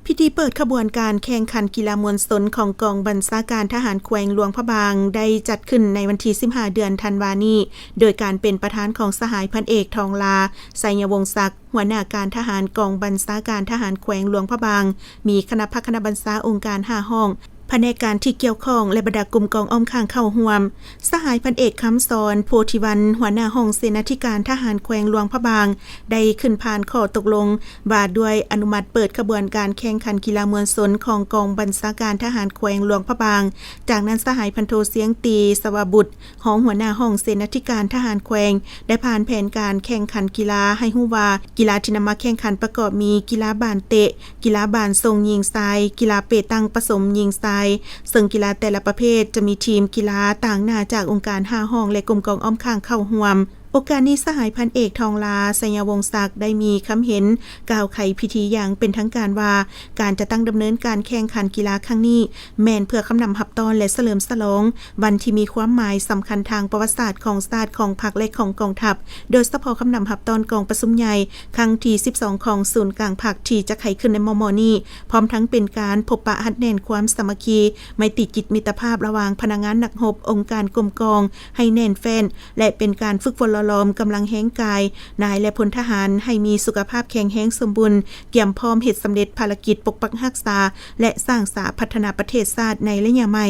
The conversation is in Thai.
พิธีเปิดขบวนการแข่งขันกีฬามวลชนของกองบัญชาการทหารแขวงหลวงพระบางได้จัดขึ้นในวันที่15 เดือนธันวาคมนี้โดยการเป็นประธานของสหายพันเอกทองลาไสยวงศ์ศักดิ์หัวหน้าการทหารกองบัญชาการทหารแขวงหลวงพระบางมีคณะพักคณะบัญชาองค์การ5ห้องแผนกการที่เกี่ยวข้องและบรรดากลุ่มกองอ้อมข้างเข้าร่วมสหายพันเอกคำสอนโพธิวันหัวหน้าห้องเสนาธิการทหารแขวงหลวงพระบางได้ขึ้นผ่านข้อตกลงว่าด้วยอนุมัติเปิดขบวนการแข่งขันกีฬามวลชนของกองบัญชาการทหารแขวงหลวงพระบางจากนั้นสหายพันโทเสียงตีสวบุตรของหัวหน้าห้องเสนาธิการทหารแขวงได้ผ่านแผนการแข่งขันกีฬาให้ฮู้ว่ากีฬาที่นำมาแข่งขันประกอบมีกีฬาบานเตะกีฬาบานทรงยิงทรายกีฬาเปตังผสมยิงทรายซึ่งกีฬาแต่ละประเภทจะมีทีมกีฬาต่างหน้าจากองค์การ5ห้องและกลุ่มกองอ้อมข้างเข้าร่วมโอกาสนี้สหายพันเอกทองลาไสยวงศ์ศักดิ์ได้มีคำเห็นกล่าวไขพิธีอย่างเป็นทางการว่าการจะตั้งดำเนินการแข่งขันกีฬาครั้งนี้แม่นเพื่อคำนำหับตอนและเฉลิมฉลองวันที่มีความหมายสำคัญทางประวัติศาสตร์ของชาติของพรรคและของกองทัพโดยเฉพาะคำนำหับตอนกองประชุมใหญ่ครั้งที่12ของศูนย์กลางพรรคที่จะไขขึ้นในม.นี้พร้อมทั้งเป็นการพบปะหัดแน่นความสามัคคีไมตรีจิตมิตรภาพระหว่างพนักงานนักรบองค์การกรมกองให้แน่นแฟ้นและเป็นการฝึกฝนหล่อหลอมกำลังแห้งกายนายและพลทหารให้มีสุขภาพแข็งแรงสมบูรณ์เกี่ยมพร้อมเฮ็ดสำเร็จภารกิจปกปักรักษาและสร้างสาพัฒนาประเทศชาติในระยะใหม่